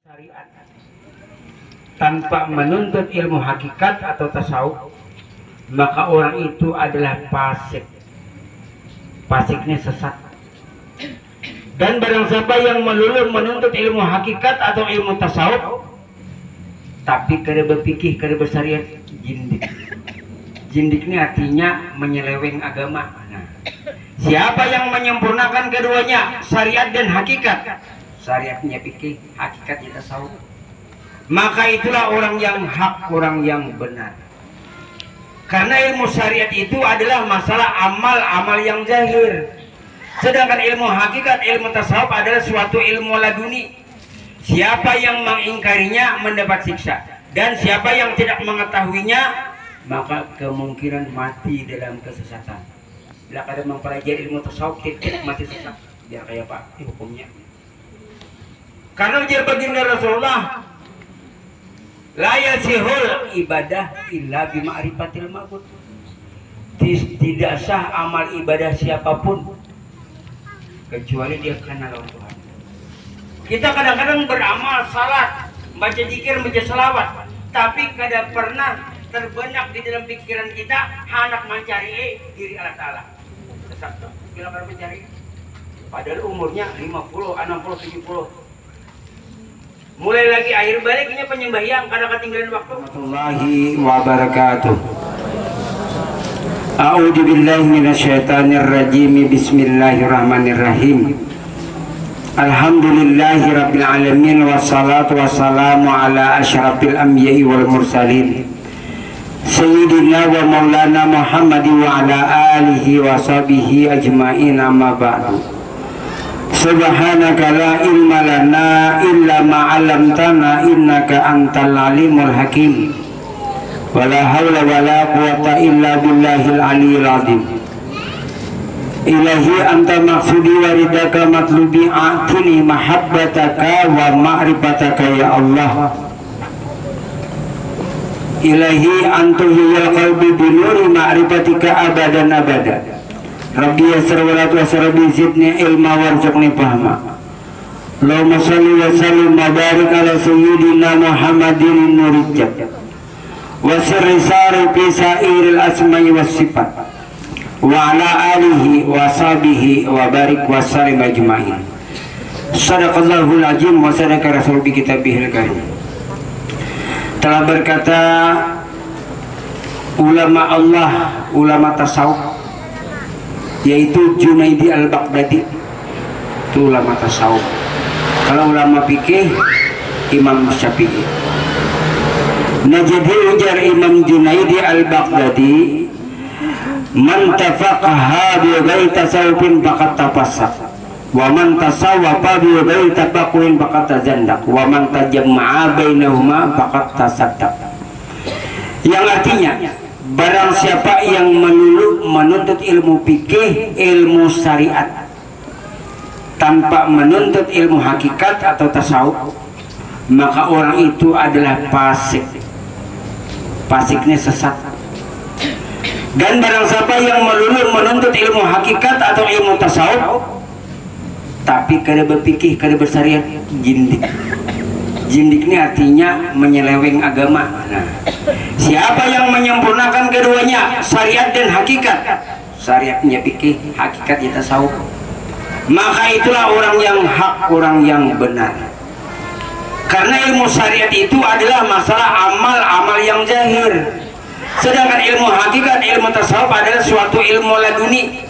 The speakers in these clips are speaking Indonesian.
syariat tanpa menuntut ilmu hakikat atau tasawuf, maka orang itu adalah fasik. Fasiknya sesat. Dan barang siapa yang melulu menuntut ilmu hakikat atau ilmu tasawuf tapi kada berpikir, kada bersyariat, jindik. Jindik ini artinya menyeleweng agama. Nah, siapa yang menyempurnakan keduanya, syariat dan hakikat, syariatnya pikir, hakikatnya tasawuf, maka itulah orang yang hak, orang yang benar. Karena ilmu syariat itu adalah masalah amal-amal yang zahir, sedangkan ilmu hakikat, ilmu tasawuf adalah suatu ilmu laduni. Siapa yang mengingkarinya mendapat siksa, dan siapa yang tidak mengetahuinya maka kemungkinan mati dalam kesesatan. Bila kada mempelajari ilmu tasawuf, titik mati sesat. Biar kayak Pak hukumnya. Karena ujar baginda Rasulullah, la yasihul ibadah illa bima'rifatil ma'bud. Tidak sah amal ibadah siapapun kecuali dia kenal Tuhan. Kita kadang-kadang beramal salat, baca zikir, baca selawat, tapi kada pernah terbenak di dalam pikiran kita hendak mencari diri Allah Ta'ala. Sesat. Bila kada mencari, padahal umurnya 50, 60, 70. Mulai lagi akhir baliknya penyembahyang karena ketinggalan waktu. Warahmatullahi wabarakatuh. A'udzu billahi minasyaitonir rajim. Bismillahirrahmanirrahim. Alhamdulillahi rabbil alamin wassalatu wassalamu ala asyrafil anbiya'i wal mursalin sayyidina wa maulana Muhammad wa ala alihi wa sahbihi ajma'in, amma ba'du. Subhanaka la ilma lana illa ma 'allamtana innaka antal alimul hakim. Wala haula wala quwwata illa billahil aliyyil azim. Ilahi anta maksudi wa ridaka matlubi, atini mahabbataka wa ma'rifataka ya Allah. Ilahi antuhiyal qalbi binuri ma'rifatika abadan abada. Rabbi yasir walatu wasarabi zidni ilma warzuqni fahma. Allahumma salli wa sallim wa barik ala sayyidina Muhammadin nurijab wa sirri sari fi sairil asma'i was sifat wa ala alihi wa sahbihi wa barik wa sallim ajma'in. Sadaqallahul azim wa sadaqa rasul bi kitabihil karim. Telah berkata ulama Allah, ulama tasawuf, yaitu Junaidi al-Baghdadi, itu ulama tasawuf. Kalau ulama fikih Imam Syafi'i. Nah, jadi ujar Imam Junaidi al-Baghdadi, man tafaqaha bi ghairi tasawufin faqad tafassak, wa man tasawwafa bi ghairi tafaqquhin faqad tazandaq, wa man tajamma'a bainahuma faqad tasaddaq. Yang artinya, barang siapa yang menuntut ilmu fikih, ilmu syariat tanpa menuntut ilmu hakikat atau tasawuf, maka orang itu adalah fasik. Fasiknya sesat. Dan barang siapa yang melulu menuntut ilmu hakikat atau ilmu tasawuf tapi kada berpikir, kada bersyariat, jindik. Jindik ini artinya menyeleweng agama. Nah, siapa yang menyempurnakan keduanya, syariat dan hakikat, syariatnya pikir, hakikatnya tasawuf, maka itulah orang yang hak, orang yang benar. Karena ilmu syariat itu adalah masalah amal-amal yang zahir, sedangkan ilmu hakikat, ilmu tasawuf adalah suatu ilmu laduni.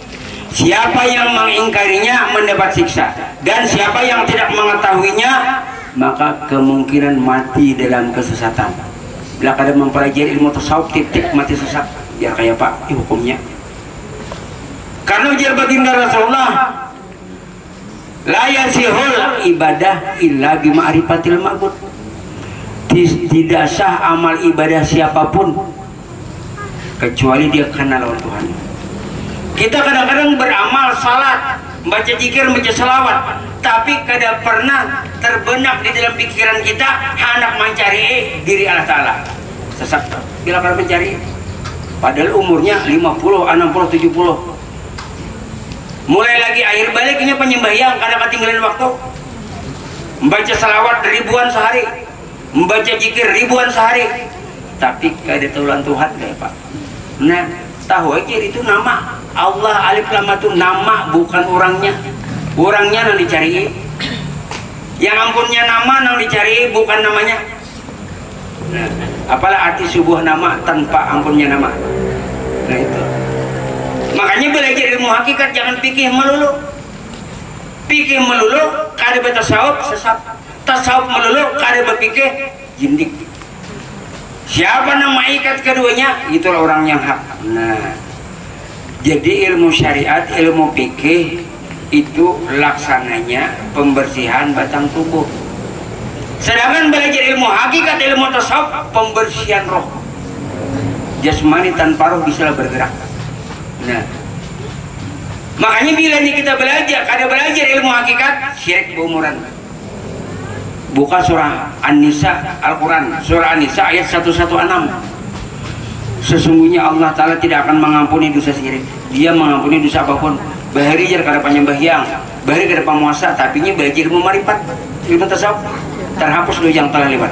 Siapa yang mengingkarinya mendapat siksa, dan siapa yang tidak mengetahuinya maka kemungkinan mati dalam kesesatan. Bila kada mempelajari ilmu tasawuf, titik mati sesat. Biar kayak Pak hukumnya. Karena ujar baginda Rasulullah, la yasihul ibadah illa bima'rifatil ma'bud. Tidak sah amal ibadah siapapun kecuali dia kenal Tuhan. Kita kadang-kadang beramal salat, baca zikir, baca selawat, tapi kada pernah terbenak di dalam pikiran kita hendak mencari diri Allah Ta'ala. Sesat. Bila kada mencari, padahal umurnya 50, 60, 70. Mulai lagi akhir baliknya penyembahyang karena ketinggalan waktu. membaca salawat ribuan sehari, membaca zikir ribuan sehari, tapi kada taulan Tuhan kayak Pak. Nah, tahu aja itu nama Allah. Alif lam itu nama, bukan orangnya. Orangnya yang dicari, yang ampunnya nama yang dicari, bukan namanya. Nah, apalah arti sebuah nama tanpa ampunnya nama? Nah itu. Makanya belajar ilmu hakikat jangan pikir melulu. Pikir melulu kada bertasawuf sesat. Tasawuf melulu kada berpikir jindik. Siapa nama ikat keduanya? Itulah orang yang hak. Nah, jadi ilmu syariat, ilmu fikih itu laksananya pembersihan batang tubuh. Sedangkan belajar ilmu hakikat, ilmu tasawuf pembersihan roh. Jasmani tanpa roh bisa bergerak. Nah, makanya bila kita belajar, kada belajar ilmu hakikat, syirik berumuran. Buka surah An-Nisa, Al-Quran, surah An-Nisa ayat 116. Sesungguhnya Allah Ta'ala tidak akan mengampuni dosa syirik. Dia mengampuni dosa apapun. Bahari jar kada penyembahyang, bahari kada pemuasa, tapi nya belajar ilmu marifat, ilmu tasawuf, terhapus dosa yang telah lewat.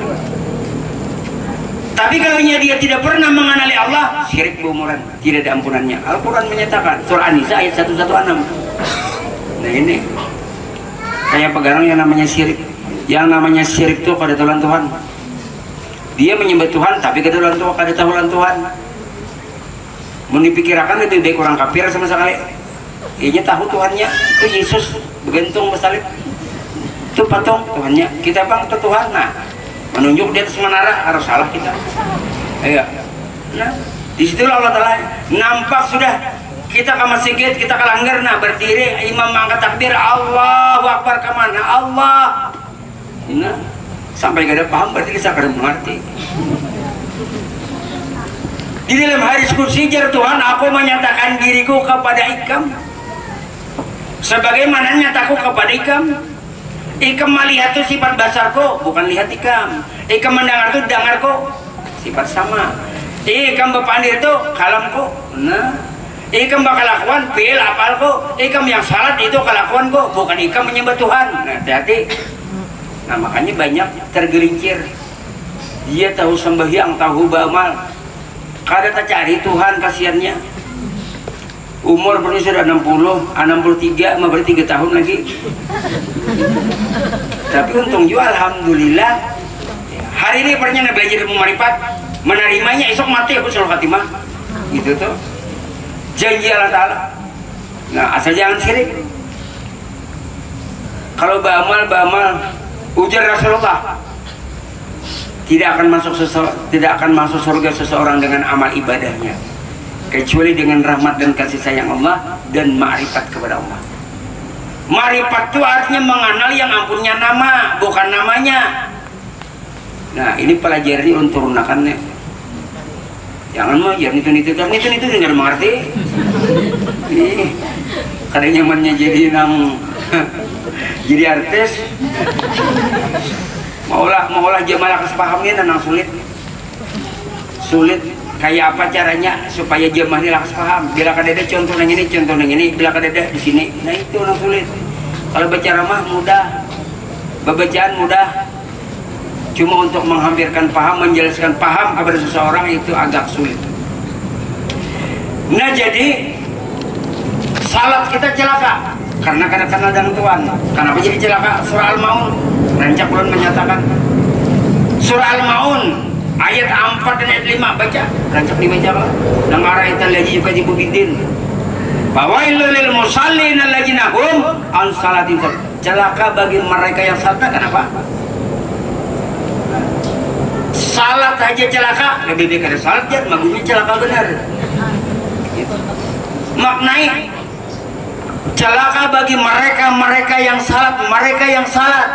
Tapi kalau dia tidak pernah mengenali Allah, syirik berumuran, tidak ada ampunannya. Al-Quran menyatakan, surah An-Nisa ayat 116. Nah ini kayak pegarang yang namanya syirik. Yang namanya syirik itu pada Tuhan Tuhan. Dia menyembah Tuhan tapi kada Tuhan Tuhan, kada Tuhan Tuhan. Mau dipikirkan itu dia kurang kafir sama sekali. Ia tahu Tuhannya itu Yesus bergantung bersalib. Itu patung Tuhannya. Kita bang itu Tuhan. Nah, menunjuk di atas menara harus salah kita. Iya. Nah, disitulah Allah Taala nampak sudah kita ke masjid, kita ke langgar, nah berdiri imam angkat takbir Allahu Akbar kemana Allah. Nah, sampai gak ada paham berarti kita kada mengerti. Di dalam hadis kursi jar Tuhan, aku menyatakan diriku kepada ikam sebagaimana nyataku kepada ikam. Ikam melihat itu sifat basarku, bukan lihat ikam. Ikam mendengar itu dengarku, sifat sama. Ikam berpandir itu kalamku. Nah, ikam bakal lakukan fi'il apalku. Ikam yang salat itu kelakuanku, bukan ikam menyembah Tuhan. Nah, hati-hati. Nah, makanya banyak tergelincir. Dia tahu sembahyang, tahu beramal, kada tak cari Tuhan, kasihannya. Umur berarti sudah 60, 63, mau berarti 3 tahun lagi. Tapi untung juga alhamdulillah. Hari ini pernah belajar ilmu marifat, menerimanya, esok mati aku selalu khatimah. Gitu tuh. Janji Allah Ta'ala. Nah, asal jangan syirik. Kalau beramal, ujar Rasulullah, tidak akan masuk surga seseorang dengan amal ibadahnya kecuali dengan rahmat dan kasih sayang Allah dan ma'rifat kepada Allah. Ma'rifat itu artinya mengenal yang ampunnya nama, bukan namanya. Nah, ini pelajari untuk runakannya. Jangan mau jangan itu dengar mengerti. Kadang nyamannya jadi jadi artis. Maulah jemaah kesepahamnya dan sulit. Kayak apa caranya supaya jemaah ini lakas paham? Bila kada ada contoh yang ini, bila kada ada di sini. Nah itu orang sulit. Kalau baca ramah mudah, bacaan mudah. Cuma untuk menghampirkan paham, menjelaskan paham kepada seseorang itu agak sulit. Nah jadi salat kita celaka karena kada kenal dengan Tuhan. Kenapa jadi celaka? Surah Al-Maun, Rancak Ulun menyatakan. Surah Al-Maun ayat 4 dan ayat 5 baca, rancak dibaca lah. Nang arah itu lagi juga dibudin. Fawailul lil musallin alladzina hum an salatin. Celaka bagi mereka yang salat. Kenapa? Salat aja celaka, lebih baik ada salat ya, maksudnya celaka benar. Gitu. Maknai celaka bagi mereka yang salat,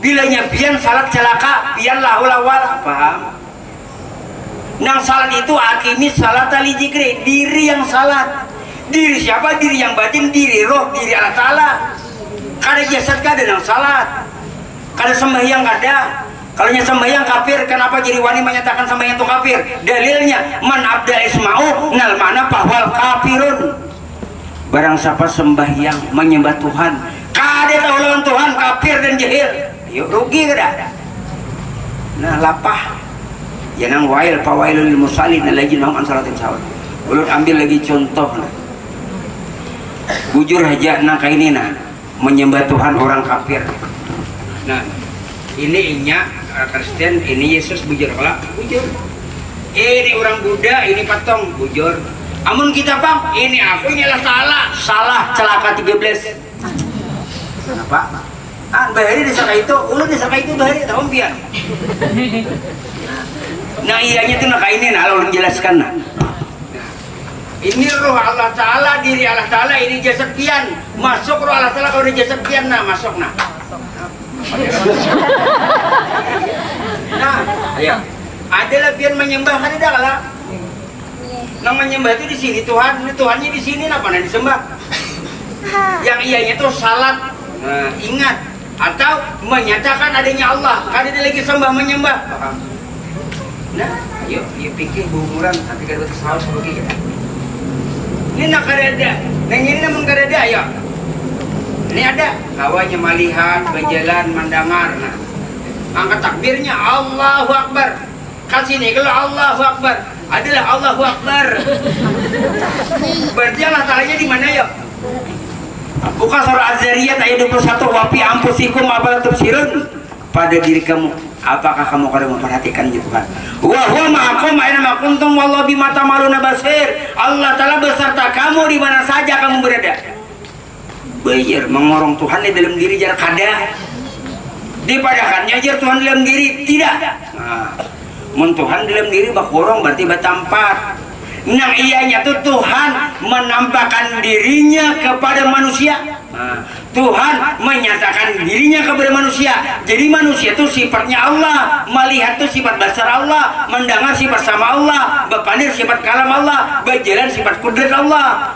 bilanya pian salat celaka, pian lahulawala, paham? Nang salat itu akimi salat ali jikri, diri yang salat. Diri siapa? Diri yang batin, diri roh, diri Allah Ta'ala. Kada jasad kada nang salat, kada sembahyang kada. Kalau sembahyang kafir, kenapa jadi wani menyatakan sembahyang itu kafir? Dalilnya man abda isma'u nal mana bahwal kafirun. Barang siapa sembahyang menyembah Tuhan kada tahu lawan Tuhan, kafir dan jahil. yuk rugi kada. Nah lapah jangan wail pawailul lil musallin alladzina hum an salatin sahun. Ulun ambil lagi contoh nah. Bujur aja nah kayak ini nah menyembah Tuhan orang kafir. Nah ini inya Kristen, ini Yesus bujur kelak bujur. Ini orang Buddha, ini patung bujur. Amun kita bang, ini aku ini Allah Ta'ala salah celaka 13. Kenapa? Bahari disangka itu, ulun disangka itu bahari tahun biar. Nah ianya tuh nak ini nah ulun jelaskan nah. Ini roh Allah Ta'ala, diri Allah Ta'ala, ini jasad pian. Masuk roh Allah Ta'ala kalau di jasad pian nah masuk nah. Nah, ayo. Ada lebihan menyembah kan tidak kalah. Nah menyembah itu di sini Tuhan, Tuhannya di sini apa yang disembah? Yang ianya itu salat, ingat atau menyatakan adanya Allah. Kan dia lagi sembah menyembah. Nah, yuk pikir buburan tapi kada saus begitu. Ini nak ada, nah ini namun kada ada ya. Ini ada, kawannya melihat, berjalan, mendengar. Nah, angkat takbirnya Allahu Akbar. Kasih nih kalau Allahu Akbar adalah Allahu Akbar. Berarti Allah Ta'alanya di mana ya? Bukan surah Az-Zariyat ayat 21 wafi ampusikum apalah tubsirun pada diri kamu. Apakah kamu kada memperhatikan Tuhan? Wa huwa ma'akum aina ma kuntum wallahu bima ta'maluna basir. Allah Ta'ala beserta kamu di mana saja kamu berada. Bayar mengorong Tuhan di dalam diri jar kada. Dipadakan nyajar Tuhan dalam diri tidak. Nah, Tuhan dalam diri bakorong berarti batampat. Nah ianya tuh Tuhan menampakkan dirinya kepada manusia. Nah, Tuhan menyatakan dirinya kepada manusia. Jadi manusia itu sifatnya Allah, melihat itu sifat dasar Allah, mendengar sifat sama Allah, berpandir sifat kalam Allah, berjalan sifat kudrat Allah.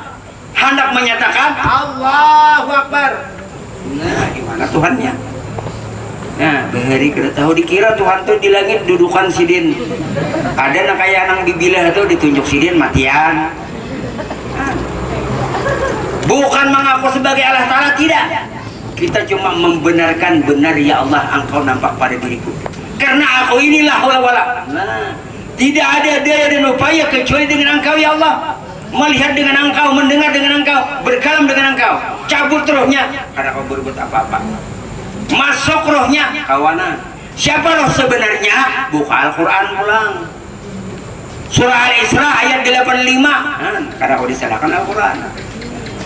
Hendak menyatakan Allahu Akbar. Nah di mana Tuhannya? Nah, bahari kada tahu dikira Tuhan tuh di langit dudukan sidin. Ada nak kayak nang bibilah tuh ditunjuk sidin matian. Bukan mengaku sebagai Allah Ta'ala, tidak. Kita cuma membenarkan benar ya Allah engkau nampak pada diriku. Karena aku inilah wala. Nah, tidak ada daya dan upaya kecuali dengan engkau ya Allah. Melihat dengan engkau, mendengar dengan engkau, berkalam dengan engkau. Cabut rohnya karena kau berbuat apa-apa. Masuk rohnya kawana. Siapa roh sebenarnya? Buka Al-Quran pulang. Surah Al-Isra ayat 85. Karena kau disalahkan Al-Quran.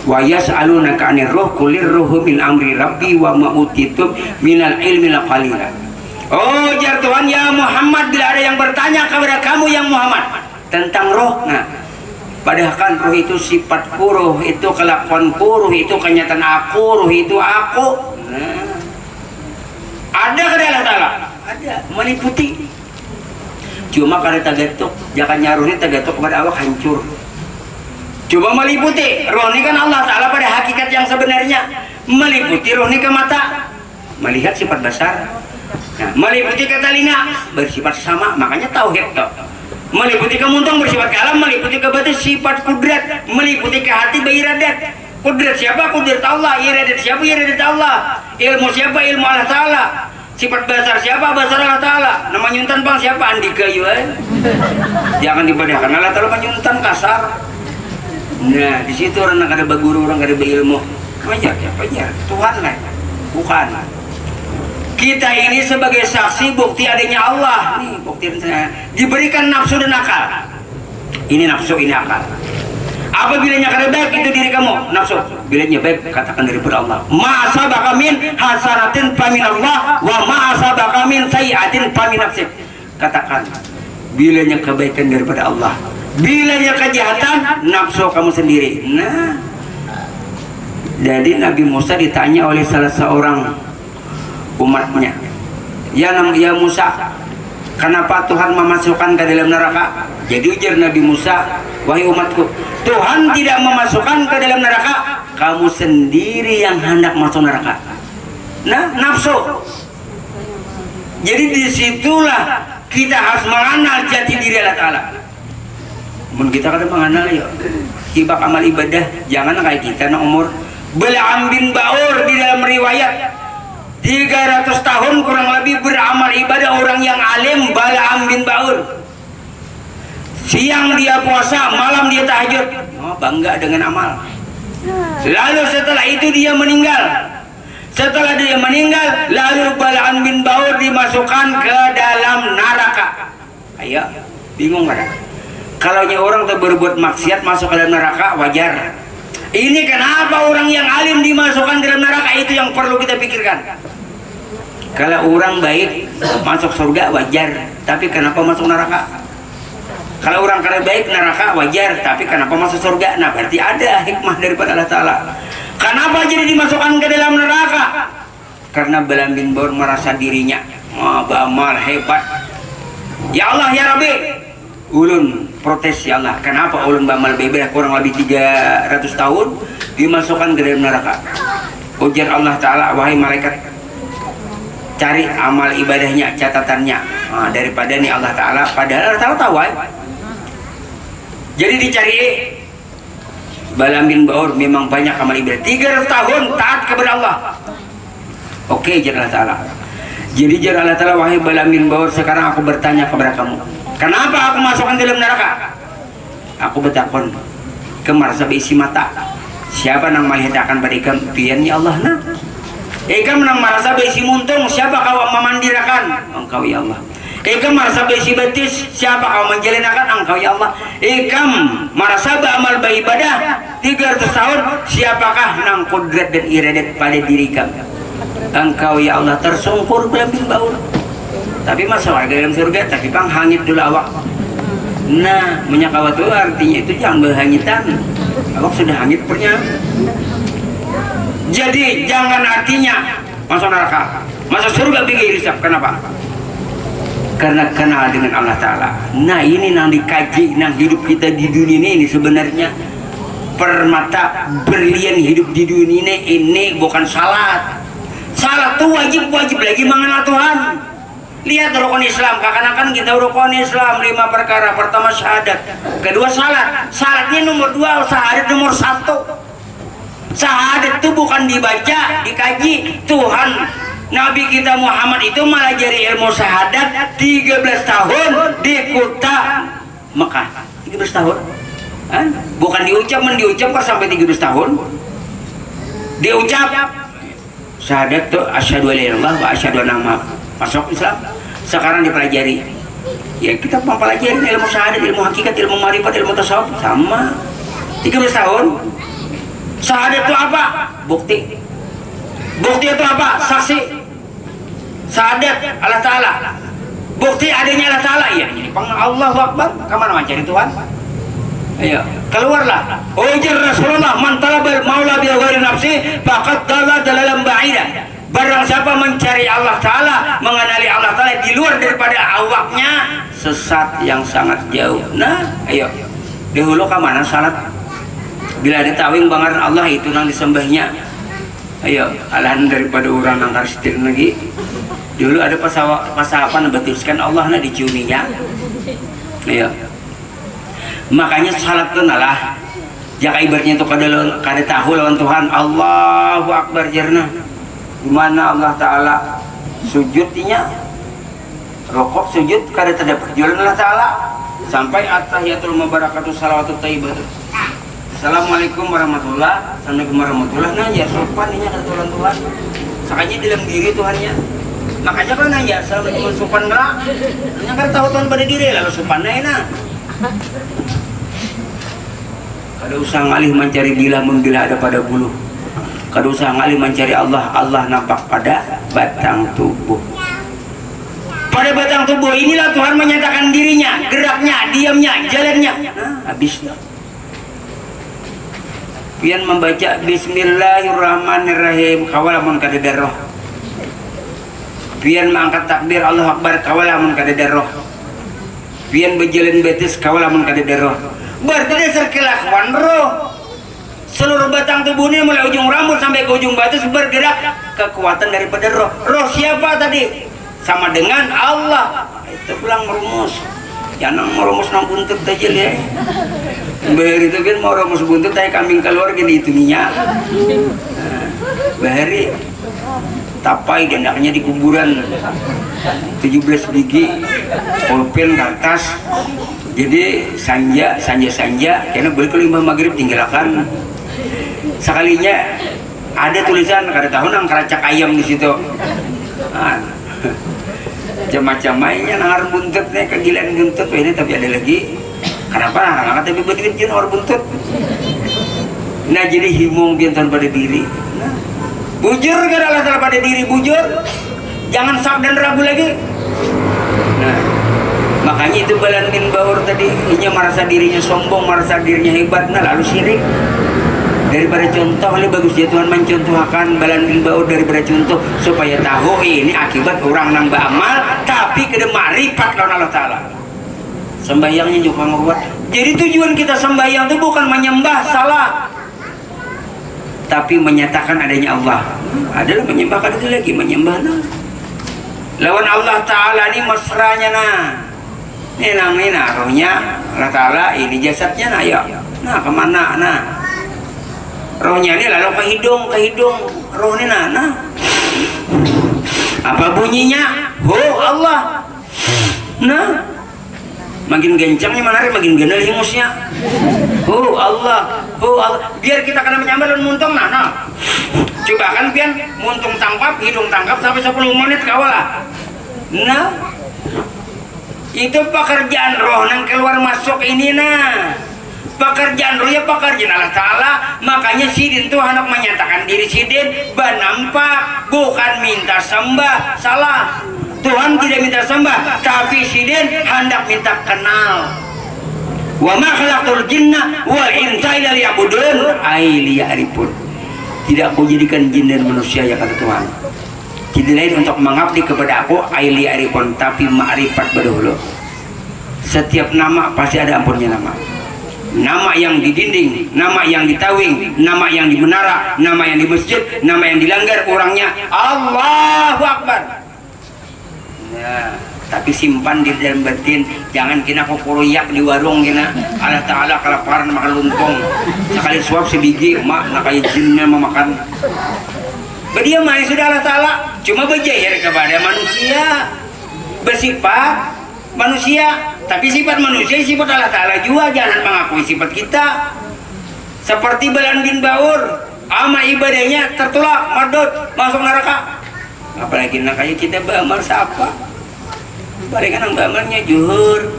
Wa yas'alunaka 'anir ruh qulir ruhu min amri rabbi wa ma utitum minal ilmi qalila. Oh jar Tuhan ya Muhammad, bila ada yang bertanya kepada kamu yang Muhammad tentang roh. Nah, padahal kan roh itu sifatku, roh itu kelakuanku, roh itu kenyataan aku, roh itu aku. Nah, ada kada Allah Ta'ala? Ada, meliputi. Cuma kada tagatuk, jangan nyaruhnya tagatuk kepada Allah hancur. Coba meliputi, roh ini kan Allah Ta'ala pada hakikat yang sebenarnya. Meliputi roh ini ke mata, melihat sifat dasar. Nah, meliputi ke telinga, bersifat sama, makanya tauhid toh. Meliputi ke muntung bersifat ke alam, meliputi ke batin sifat kudrat, meliputi ke hati beiradat. Kudrat siapa? Kudrat Allah. Iradat siapa? Iradat Allah. Ilmu siapa? Ilmu Allah Ta'ala. Sifat basar siapa? Basar Allah Ta'ala. Nama nyuntan bang siapa? Andika yuan. Jangan dibadakan Allah Ta'ala menyuntan kasar. Nah di situ orang ada baguru, orang ada berilmu. Wajar ya, wajar. Tuhan lah, bukan. Kita ini sebagai saksi bukti adanya Allah. Nih bukti diberikan nafsu dan akal. Ini nafsu, ini akal. Apabila kada baik itu diri kamu nafsu, bilanya baik katakan daripada Allah. Ma'asabaka min hasanatin famin Allah wa ma'asabaka min sayiatin famin nafsik. Katakan bilanya kebaikan daripada Allah, bilanya kejahatan nafsu kamu sendiri. Nah, jadi Nabi Musa ditanya oleh salah seorang umatnya, ya Musa, kenapa Tuhan memasukkan ke dalam neraka? Jadi ujar Nabi Musa, wahai umatku, Tuhan tidak memasukkan ke dalam neraka, kamu sendiri yang hendak masuk neraka. Nah, nafsu. Jadi disitulah kita harus mengenal jati diri Allah Ta'ala. Mun kita kadang mengenal ya, hibak amal ibadah, jangan kayak kita na umur Bal'am bin Ba'ur di dalam riwayat 300 tahun kurang lebih beramal ibadah orang yang alim, Bala'am bin Ba'ur. Siang dia puasa, malam dia tahajud. Oh, bangga dengan amal. Lalu setelah itu dia meninggal. Setelah dia meninggal, lalu Bala'am bin Ba'ur dimasukkan ke dalam neraka. Ayo, bingung kan? Kalau orang tuh berbuat maksiat masuk ke dalam neraka, wajar. Ini kenapa orang yang alim dimasukkan ke dalam neraka, itu yang perlu kita pikirkan. Kalau orang baik masuk surga, wajar. Tapi kenapa masuk neraka? Kalau orang kada baik neraka, wajar. Tapi kenapa masuk surga? Nah, berarti ada hikmah daripada Allah Ta'ala. Kenapa jadi dimasukkan ke dalam neraka? Karena Bala'am bin Ba'ur merasa dirinya beramal hebat. Ya Allah, ya Rabbi, ulun protes, ya Allah, kenapa ulun beramal beberapa kurang lebih 300 tahun dimasukkan ke dalam neraka? Ujar Allah Ta'ala, wahai malaikat, cari amal ibadahnya, catatannya. Daripada nih Allah Ta'ala, padahal Allah Ta'ala tahu. Jadi dicari. Bala'am bin Ba'ur memang banyak amal ibadah, 300 tahun taat kepada Allah. Oke, jar Allah Ta'ala. Jadi jar Allah Ta'ala, wahai Bala'am bin Ba'ur, sekarang aku bertanya kepada kamu, kenapa aku masukkan dalam neraka? Aku bertakon ke marasa isi mata. Siapa nang melihatkan pada ikam? Pian ya Allah, nah. Ikam nang marasa isi muntung, siapa kau memandirakan? Engkau ya Allah. Ikam marasa besi betis, siapa kau menjalinakan? Engkau ya Allah. Ikam marasa beramal beribadah 300 tahun, siapakah nang kudrat dan iradat pada diri kamu? Engkau ya Allah. Tersungkur Bala'am bin Ba'ur. Tapi masa warga dalam surga, tapi bang hangit dulu awak. Nah, menyakawat itu artinya itu jangan berhangitan. Awak sudah hangit punya. Jadi jangan artinya masuk neraka, masuk surga bigi hisab. Kenapa? Karena kenal dengan Allah Ta'ala. Nah, ini yang dikaji, nang hidup kita di dunia ini sebenarnya permata berlian hidup di dunia ini bukan salat. Salat itu wajib lagi mengenal Tuhan. Lihat rukun Islam, kakak-kakak kita rukun Islam 5 perkara. Pertama syahadat, kedua salat. Salatnya nomor 2, syahadat nomor 1. Syahadat itu bukan dibaca, dikaji. Tuhan Nabi kita Muhammad itu malah jadi ilmu syahadat 13 tahun di kota Mekah. 13 tahun. Bukan diucap sampai 13 tahun. Diucap syahadat tuh asyhadu an la ilaha illallah wa asyhadu anna Muhammadan. Masuk Islam. Sekarang dipelajari. Ya kita mempelajari ilmu syahadat, ilmu hakikat, ilmu ma'rifat, ilmu tasawuf sama. 13 tahun. Syahadat itu apa? Bukti. Bukti itu apa? Saksi. Syahadat Allah Ta'ala, bukti adanya Allah Ta'ala. Ya, jadi Allahu Akbar. Kemana mencari Tuhan? Ayo, keluarlah. Ujar Rasulullah, man talabal maula bi ghairi nafsi faqad dalla dalalan ba'ida. Barang siapa mencari Allah Ta'ala, mengenali Allah Ta'ala di luar daripada awaknya, sesat yang sangat jauh. Nah, ayo, dahulu ke mana salat? Bila ada tawing bangaran Allah itu nang disembahnya. Ayo, alahan daripada orang nang karstir lagi. Dulu ada pasapan betuskan Allah na diciuminya. Ayo. Makanya salat itu nalah. Jaka ibaratnya itu kada tahu lawan Tuhan. Allahu Akbar jerna. Dimana Allah Ta'ala sujudnya, rokok sujud kada terdapat jualan Allah Ta'ala sampai at-tahiyatul mubarakatuh salawatut thayyibah. Assalamualaikum warahmatullah. Assalamualaikum warahmatullah. Nah ya sopan ini kata Tuhan. Sakanya dalam diri Tuhannya. Makanya kan nanya assalamualaikum sopan nggak? Hanya kan tahu Tuhan pada diri lalu sopan nah. Kada usah ngalih mencari gila menggila ada pada bulu. Kada usah ngalih mencari Allah, Allah nampak pada batang tubuh. Pada batang tubuh inilah Tuhan menyatakan dirinya, geraknya, diamnya, jalannya. Nah, habis. Pian membaca Bismillahirrahmanirrahim kawalamun kadadarroh. Pian mengangkat takbir Allah Akbar kawalamun kadadarroh. Pian berjalan betis kawalamun kadadarroh. Berarti dasar kelakuan roh. Seluruh batang tubuhnya mulai ujung rambut sampai ke ujung batis bergerak kekuatan daripada roh. Roh siapa tadi? Sama dengan Allah. Itu pulang merumus. Jangan merumus nang buntut aja ya. Bahari itu kan mau rumus buntut, kambing keluar gini itu minyak. Bahari tapai dan anaknya di kuburan 17 biji pulpen kertas. Jadi sanja karena balik ke lima maghrib tinggalkan. Sekalinya ada tulisan kada tahu nang keracak ayam di situ. Macam-macam mainnya nangar buntut nih, kegilaan buntut ini. Tapi ada lagi kenapa nggak tapi betul jin orang buntut. Nah jadi himung pianton pada diri. Nah, bujur kada Allah salah pada diri, bujur, jangan sak dan ragu lagi. Nah makanya itu Balan bin Baur tadi, ia merasa dirinya sombong, merasa dirinya hebat, nah lalu syirik. Daripada contoh, lebih bagus ya Tuhan mencontohkan Balan bin Baur daripada contoh, supaya tahu ini akibat orang nang beramal tapi kena marifat lawan Allah Ta'ala. Sembahyangnya juga nguat. Jadi tujuan kita sembahyang itu bukan menyembah, salah, tapi menyatakan adanya Allah. Adalah menyembah itu lagi, menyembah lawan Allah Ta'ala ini mesranya ini namanya rohnya Allah Ta'ala, ini jasadnya ya. Nah kemana rohnya ini lalu ke hidung roh ini apa bunyinya? Allah. Nah makin gencangnya mana makin gendal himusnya. Allah. Biar kita kena menyambar dan muntung coba kan pian muntung tangkap, hidung tangkap sampai 10 menit kawalah. Nah itu pekerjaan roh yang keluar masuk ini pekerjaan roh ya pekerjaan Allah Ta'ala. Makanya sidin tuh hendak menyatakan diri sidin nampak, bukan minta sembah, salah. Tuhan tidak minta sembah, tapi sidin hendak minta kenal. Wa ma khalaqtul jinna wal insa illa liya'budun ay liya'rifun. Tidak aku jadikan jin dan manusia ya kata Tuhan, tidak lain untuk mengabdi kepada aku ay liya'rifun, tapi ma'rifat berdahulu. Setiap nama pasti ada ampunnya nama yang di dinding, nama yang di tawing, nama yang di menara, nama yang di masjid, nama yang dilanggar orangnya Allahu Akbar. Ya, tapi simpan di dalam batin, jangan kena kokoyak di warung kena Allah Ta'ala kelaparan makan lumpong sekali suap sebiji mak nak kayak jinnya memakan. Dia main sudah Allah Ta'ala cuma berjahir kepada manusia, bersifat manusia, tapi sifat manusia sifat Allah Ta'ala juga, jangan mengakui sifat kita. Seperti Balan bin Baur, ama ibadahnya tertolak, mardut, masuk neraka. Apalagi nak kayak kita beramal siapa? Barengan ang beramalnya juhur,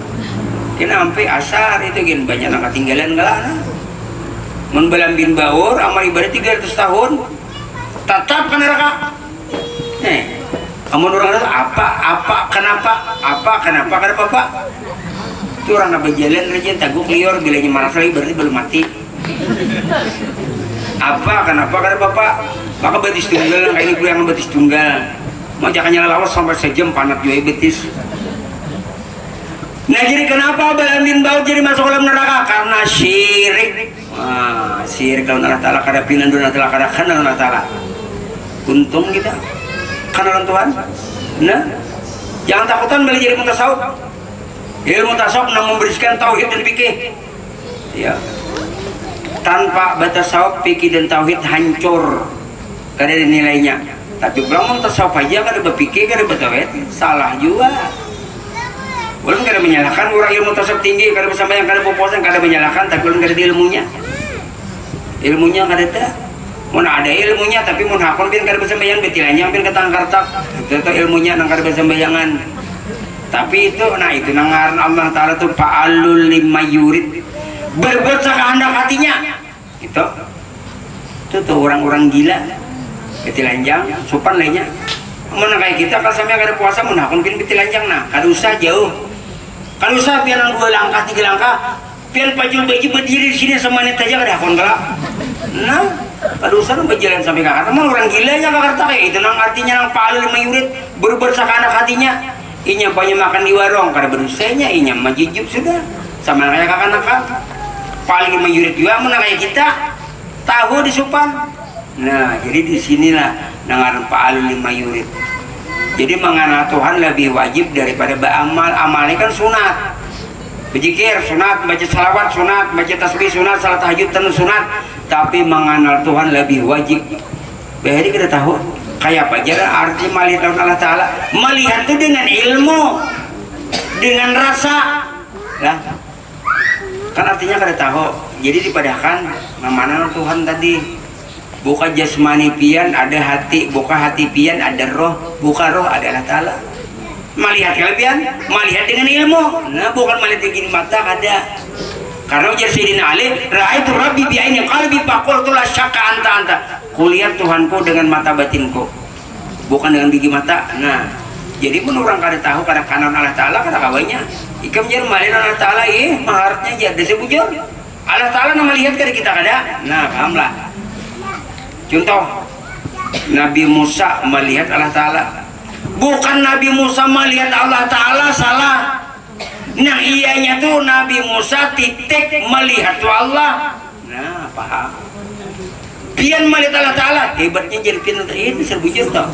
kena sampai asar itu gin banyak nak ketinggalan galana. Mun Balan bin Baur amal ibadah 300 tahun, tetap ke neraka. Amun orang kenapa kada bapak itu orang nak berjalan rajin taguk lior bilanya maras lagi berarti belum mati. Kenapa kada bapak maka betis tunggal kayak ini kuliah betis tunggal mau jangan nyala lawas sampai sejam panat juga betis. Nah jadi kenapa Balan bin Baur jadi masuk dalam neraka? Karena syirik. Syirik lawan Allah Ta'ala, kada pinan Allah Ta'ala, kada kenal Allah Ta'ala. Untung kita kenalan Tuhan. Nah, jangan takutan balik jadi mutasawuf. Ilmu tasawuf yang membersihkan tauhid dan fikih. Ya. Tanpa batasawuf, fikih dan tauhid hancur. Kada ada nilainya. Tapi belum tasawuf aja kada berfikih, kada bertauhid, salah juga. Belum kada menyalahkan orang ilmu tasawuf tinggi, kada bersambayang, kada berpuasa, kada menyalahkan, tapi belum kada ilmunya. Ilmunya kada ada. Mun ada ilmunya tapi mun hakon bin kada bersembahyang betilanjang bin ketangkartak itu ilmunya nang kada bersembayangan. Tapi itu itu nangaran Allah Ta'ala tuh fa'alul lima yurid, berbuat sekehendak hatinya. Itu tuh orang-orang gila betilanjang sopan lainnya. Mun kayak kita kalau sampai kada puasa mun hakon bin betilanjang kada usah jauh. Kada usah pian 2 langkah 3 langkah pian pajul baju berdiri di sini semenit aja kada hakon galak. Nah kada usah berjalan sampai ke Jakarta. Emang orang gila nya Jakarta kayak itu nang artinya nang fa'alul lima yurid, berbuat sekehendak hatinya. Inya banyak makan di warung kada berusahnya, inya majijub sudah sama kayak kakak-kakak paling menyurit juga mana kayak kita tahu di supan. Nah jadi disinilah nangaran fa'alul lima yurid. Jadi mengenal Tuhan lebih wajib daripada beramal. Amalnya kan sunat, berzikir sunat, baca salawat sunat, baca tasbih sunat, salat tahajud sunat. Tapi mengenal Tuhan lebih wajib. Jadi kita tahu Kayak apa aja arti melihat Allah Ta'ala? Melihat itu dengan ilmu, dengan rasa lah. Kan artinya kada tahu. Jadi dipadahkan mana Tuhan tadi buka jasmani pian ada hati, buka hati pian ada roh, buka roh ada Allah Ta'ala. Melihat kelebihan, melihat dengan ilmu. Nah, bukan melihat dengan mata ada. Karena ujar Sayyidina Ali, ra'aitu rabbi bi'aini qalbi faqultu la syakka anta. Kulihat Tuhanku dengan mata batinku, bukan dengan gigi mata. Nah, jadi menurang kada tahu kada kanan Allah Ta'ala kada kawanya. Ikam jar malin Allah Ta'ala maharnya jar desa bujur. Allah Ta'ala nama lihat kada kita kada. Nah, pahamlah. Contoh, Nabi Musa melihat Allah Ta'ala. Bukan Nabi Musa melihat Allah Ta'ala, salah. Nah, ianya tuh Nabi Musa titik melihat Allah. Nah, paham. Pian melihat Allah Ta'ala, hebatnya jadi pian ini serbujur toh.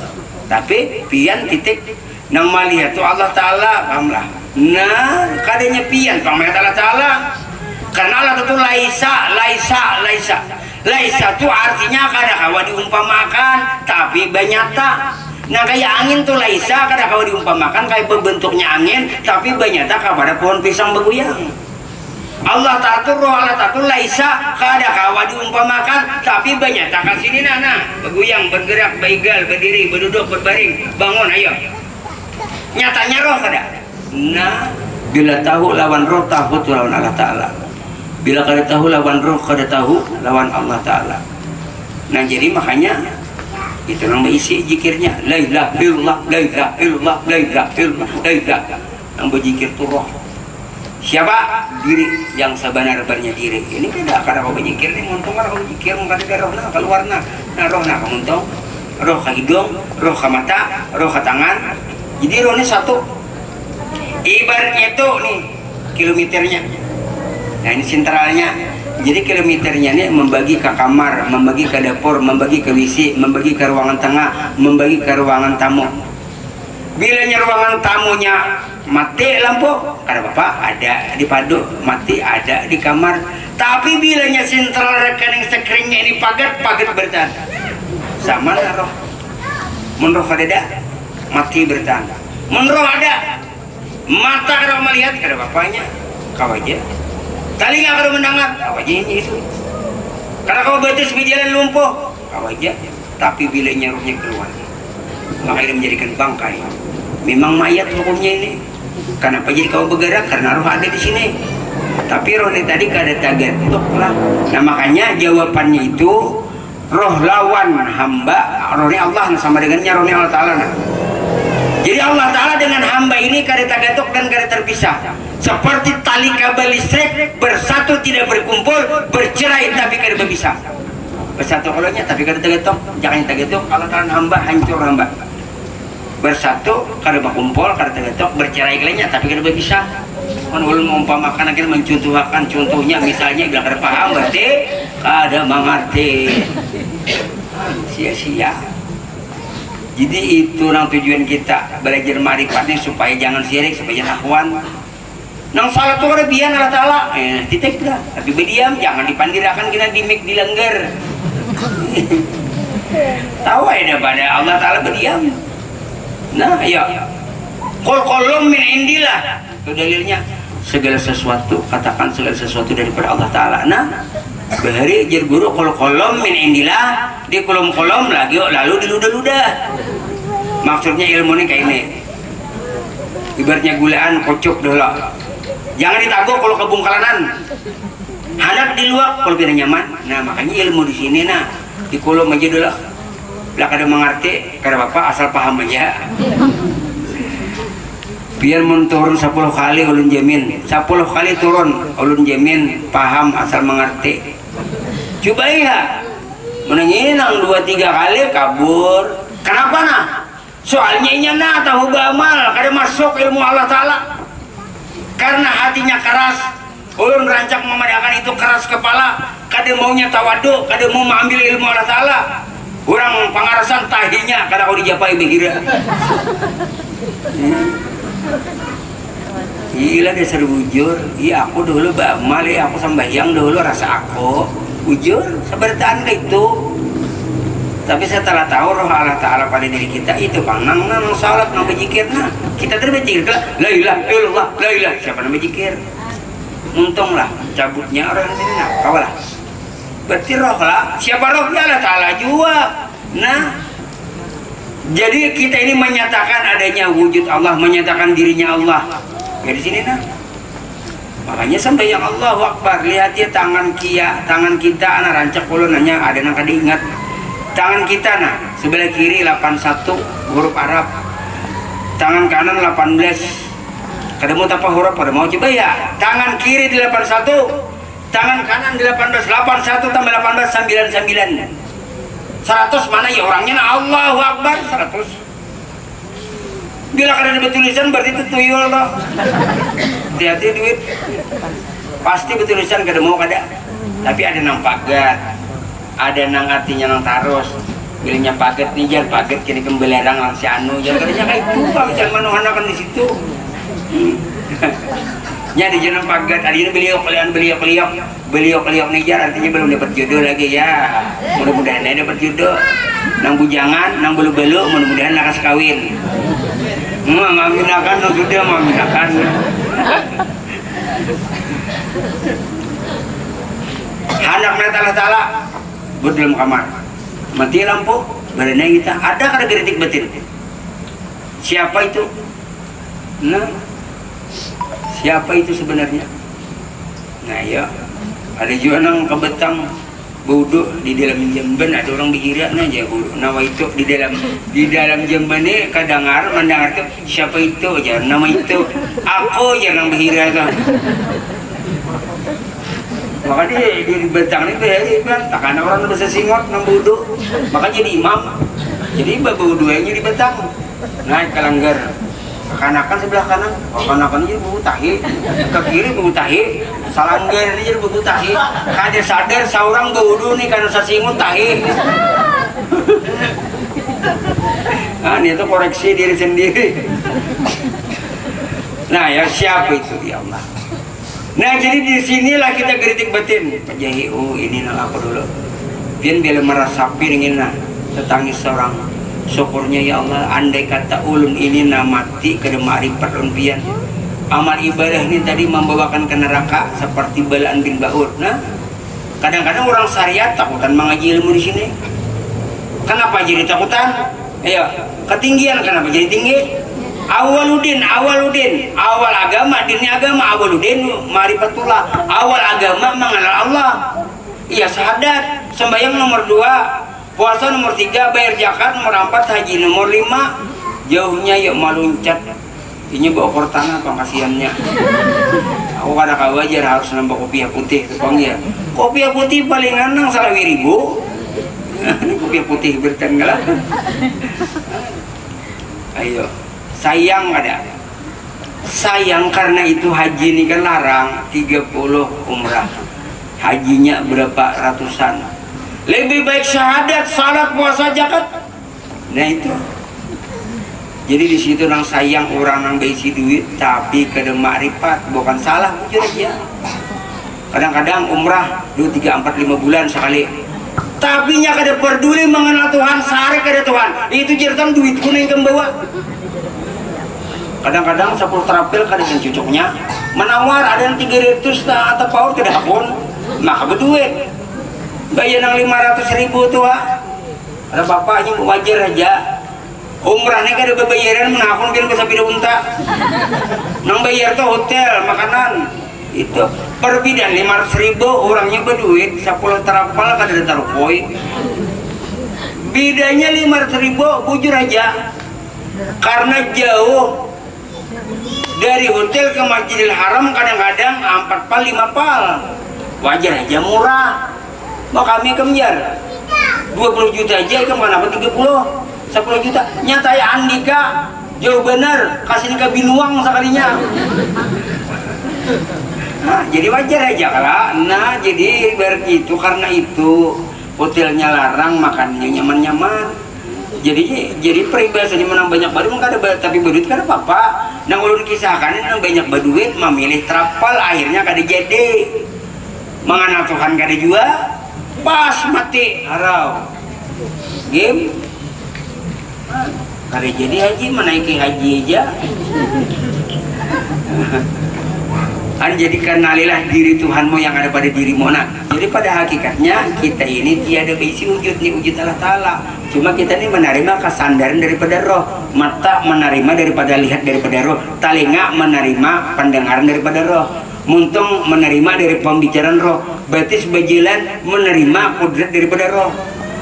Tapi pian titik nang melihat tuh Allah Ta'ala, pahamlah. Nah, kadanya pian melihat Allah Ta'ala. Karena Allah itu laisa itu artinya kada kawa diumpamakan, tapi banyata. Nah, kayak angin tuh laisa kada kawa diumpamakan, kayak berbentuknya angin, tapi banyata kepada pohon pisang bergoyang. Allah Ta'ala roh Allah Ta'ala laisa kada kawa diumpamakan, tapi banyata kasini nana bergoyang, bergerak, baigal, berdiri, berduduk, berbaring, bangun, ayo. Nyatanya roh kada. Nah, bila tahu lawan roh, tahu tuh lawan Allah Ta'ala. Bila kada tahu lawan roh, kada tahu lawan Allah Ta'ala. Nah, jadi makanya itu yang berisi zikirnya la ilaha illallah, la ilaha illallah, la ilaha illallah, la ilaha. Yang berzikir tuh roh. Siapa? Diri yang sebenar-benarnya diri. Ini tidak kada kau berzikir nih, untung kada kau berzikir mengkata ke rohna keluarna. Nah, rohna kamuntong, roh ke hidung, roh ke mata, roh ke tangan. Jadi rohnya satu. Ibaratnya itu nih kilometernya. Nah, ini sentralnya. Jadi kilometernya ini membagi ke kamar, membagi ke dapur, membagi ke WC, membagi ke ruangan tengah, membagi ke ruangan tamu. Bilanya ruangan tamunya mati lampu, kada apa ada di padu, mati ada di kamar. Tapi bilanya sentral rekening screennya ini pagat bertahan. Sama lah roh. Menroh ada, mati bertahan. Menroh ada, mata kada melihat, kada bapaknya, kau aja. Telinga kada mendengar, kau aja ini itu. Karena kau betis di jalan lumpuh, kau aja. Tapi bilanya rohnya keluar, makanya menjadikan bangkai. Memang mayat hukumnya ini. Kenapa jadi kau bergerak? Karena roh ada di sini. Tapi roh ini tadi kada tagetuk lah. Nah, makanya jawabannya itu roh lawan hamba, rohnya Allah sama dengannya rohnya Allah Ta'ala. Nah. Jadi Allah Ta'ala dengan hamba ini kada tagetuk dan kada terpisah. Seperti tali kabel listrik bersatu tidak berkumpul, bercerai tapi kada berpisah. Bersatu kalaunya tapi kada tagetuk, jangan tagetuk. Allah Ta'ala hamba hancur hamba. Bersatu kada berkumpul, kada tagetuk, bercerai kalaunya tapi kada berpisah. Kan ulun mengumpamakan akhirnya mencontohkan contohnya misalnya bila kada paham berarti kada mengerti. Sia-sia. Jadi itu orang tujuan kita belajar marifatnya supaya jangan syirik, supaya jangan akhwan. Nang salah tuh ada bian Allah Ta'ala, titik dah. Tapi berdiam, jangan dipandirakan kena dimik dilanggar. Tahu aja pada Allah Ta'ala berdiam. Nah, ayo. Qul min indillah. Itu dalilnya. Segala sesuatu, katakan segala sesuatu daripada Allah Ta'ala. Nah, bahari jar guru qul min indillah, di kolom lagi lalu diludah-ludah. Maksudnya ilmu ini kayak ini. Ibaratnya gulaan kocok dulu. Jangan ditagok kalau kebungkalanan. Hadap di luar kalau biar nyaman. Nah, makanya ilmu di sini nah di kolom aja dulu. Lah kada mengerti, kada apa asal paham aja. Biar turun 10 kali ulun jamin. 10 kali turun ulun jamin paham asal mengerti. Coba ya. Menanginang 2-3 kali kabur. Kenapa nah? Soalnya inya nah tahu beramal kada masuk ilmu Allah Ta'ala. Karena hatinya keras, ulun rancak memadakan itu keras kepala, kada maunya tawadu, kada mau mengambil ilmu Allah Ta'ala. Orang pangarasan tahinya kada kau dijapai begira. Gila dasar bujur. Iya aku dulu beramal, aku sembahyang dulu rasa aku bujur sebertaan itu. Tapi setelah tahu roh Allah Ta'ala pada diri kita itu bang nang salat nang berzikir nah kita terus berzikir la ilaha illallah la ilaha siapa nang berzikir untunglah cabutnya orang sini nah kawalah berarti roh lah siapa roh ya Allah Ta'ala juga nah jadi kita ini menyatakan adanya wujud Allah menyatakan dirinya Allah dari sini nah makanya sampai yang Allahu Akbar lihat ya tangan kita anak rancak ulun nanya ada nang kada ingat tangan kita nah sebelah kiri 81 huruf Arab tangan kanan 18 kada mau apa huruf pada mau coba ya tangan kiri di 81 tangan kanan di 18 81 tambah 18 99 100 mana ya orangnya nah Allahu Akbar 100 bila kada ada tulisan berarti itu tuyul loh hati-hati duit pasti betulisan kada mau kada tapi ada nang pagar ada nang artinya nang tarus bilangnya paket nih jar paket kini kembelerang lang si anu jar katanya kayak itu bang jangan manohanakan di situ nya di jenang paket ada ini beliau nih jar artinya belum dapat jodoh lagi ya mudah-mudahan dia dapat jodoh nang bujangan nang belu-belu mudah-mudahan lakas kawin ngaminakan nang sudah ngaminakan anak Allah Ta'ala dalam kamar mati lampu badannya kita ada kada geritik batin siapa itu nah siapa itu sebenarnya nah ya ada juga nang kebetang bodoh di dalam jamban ada orang bikiran aja bodoh nama itu di dalam jamban ini kadangar mendengar ke siapa itu aja nama itu aku aja nang bikiran maka di betang itu ya kan takkan orang bisa singot nang bodoh maka jadi imam jadi bodoh yang di betang naik ke langgar kanakan sebelah kanan kanakan jadi buku tahi ke kiri buku tahi salanggar jadi buku tahi kada sadar seorang bodoh nih karena sasingot tahi nah itu koreksi diri sendiri nah ya siapa itu ya Allah. Nah jadi di sinilah kita kritik batin Pak Jahi ini nang apa dulu pian bila merasapi ingin nah tetangis seorang syukurnya ya Allah andai kata ulun ini na mati kada ma'rifat pian amal ibadah ini tadi membawakan ke neraka seperti balaan bin Ba'ud nah kadang-kadang orang syariat takutan mengaji ilmu di sini kenapa jadi takutan ayo ketinggian kenapa jadi tinggi awal agama dinnya agama awaludin ma'rifatullah awal agama mengenal Allah iya syahadat sembahyang nomor 2 puasa nomor 3 bayar zakat nomor 4 haji nomor 5 jauhnya yuk maluncat ini bawa kortana pengkasihannya aku kada kawajar harus nambah kopiah putih ya kopiah putih paling nang salah wiribu kopiah putih bertenggelam ayo sayang ada sayang karena itu haji ini kan larang 30 umrah hajinya berapa ratusan lebih baik syahadat salat puasa zakat nah itu jadi di situ nang sayang orang nang beisi duit tapi kada makrifat bukan salah jujur aja kadang-kadang umrah 2, 3, 4, 5 bulan sekali tapi nya kada peduli mengenal Tuhan sehari kada Tuhan itu jeritan duit kuning kembawa kadang-kadang 10 terapil kadang yang cucuknya menawar ada yang 300 nah atau paur tidak pun maka berduit bayar yang 500.000 tuh ada bapaknya wajar aja umrahnya kada berbayaran menakun kan bisa pindah unta nang bayar tuh hotel makanan itu perbedaan 500.000 orangnya berduit 10 terapil kada ada taruh koi bedanya 500.000 bujur aja karena jauh dari hotel ke Masjidil Haram kadang-kadang 4 pal 5 pal wajar aja murah mau kami kemjar 20 juta aja itu mana 30 10 juta nyata ya Andika jauh bener kasih nikah binuang sekalinya nah jadi wajar aja kalau nah jadi begitu karena itu hotelnya larang makannya nyaman-nyaman jadi peribahasanya menang banyak baduit kan ada tapi baduit kan apa-apa nang ulun kisahkan nang banyak baduit memilih trapal akhirnya kada jadi mengenal Tuhan kada juga pas mati harau game kali jadi haji menaiki haji aja jadi kenalilah diri Tuhanmu yang ada pada dirimu. Nah, jadi pada hakikatnya kita ini tiada berisi wujud nih, wujud Allah Ta'ala. Cuma kita ini menerima kesandaran daripada roh. Mata menerima daripada lihat daripada roh. Telinga menerima pendengaran daripada roh. Muntung menerima dari pembicaraan roh. Batis bajilan menerima kudrat daripada roh.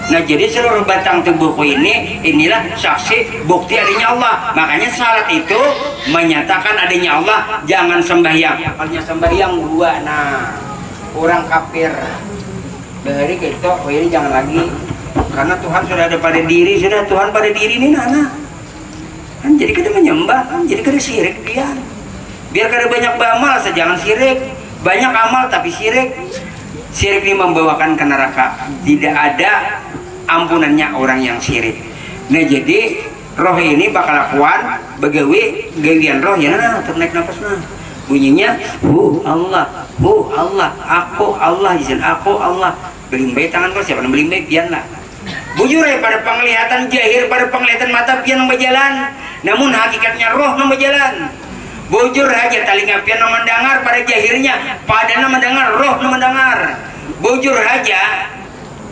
Nah, jadi seluruh batang tubuhku ini inilah saksi bukti adanya Allah. Makanya salat itu menyatakan adanya Allah. Jangan sembahyang. Hanya sembahyang dua. Nah, orang kafir dari gitu. Oh, ini jangan lagi. Karena Tuhan sudah ada pada diri, sudah Tuhan pada diri ini nana. Kan jadi kita menyembah, kan jadi kita syirik dia. Biar kada banyak beramal, jangan syirik. Banyak amal tapi syirik. Syirik ini membawakan ke neraka. Tidak ada ampunannya orang yang syirik. Nah, jadi roh ini bakal kuat begawe gawian roh ya nah ternaik nafas nah bunyinya Allah aku Allah izin aku Allah belimbai tangan kau siapa belimbai pian lah bujur pada penglihatan jahir pada penglihatan mata pian yang berjalan namun hakikatnya roh yang berjalan bujur aja telinga pian yang mendengar pada jahirnya pada yang mendengar roh yang mendengar bujur aja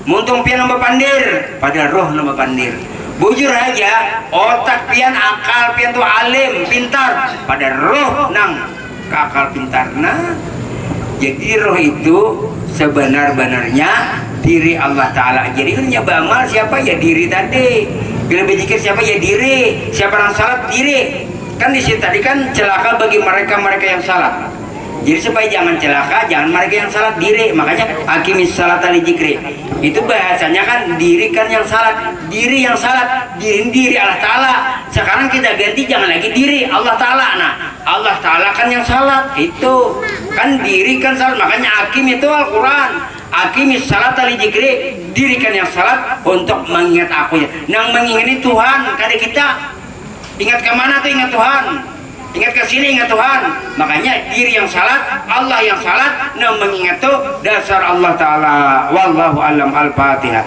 muntung pian yang berpandir pada roh yang berpandir bujur aja otak pian akal pian tuh alim pintar pada roh nang ke akal pintar. Nah, jadi roh itu sebenar-benarnya diri Allah Ta'ala. Jadi kan nyoba amal siapa ya diri tadi, bila berzikir siapa ya diri, siapa yang salat diri. Kan di situ tadi kan celaka bagi mereka yang salat. Jadi supaya jangan celaka, jangan mereka yang salat diri. Makanya hakimis salat ali zikri. Itu bahasanya kan diri kan yang salat, diri yang salat, diri Allah Ta'ala. Sekarang kita ganti jangan lagi diri Allah Ta'ala. Nah, Allah Ta'ala kan yang salat. Itu kan diri kan salat. Makanya hakim itu Al-Quran. Hakimis salat ali zikri, diri kan yang salat untuk mengingat aku ya. Nang mengingat Tuhan, kada kita ingat kemana tuh ingat Tuhan. Ingat ke sini ingat Tuhan. Makanya diri yang salat, Allah yang salat, nah mengingat tuh dasar Allah Ta'ala. Wallahu alam. Al-Fatihah.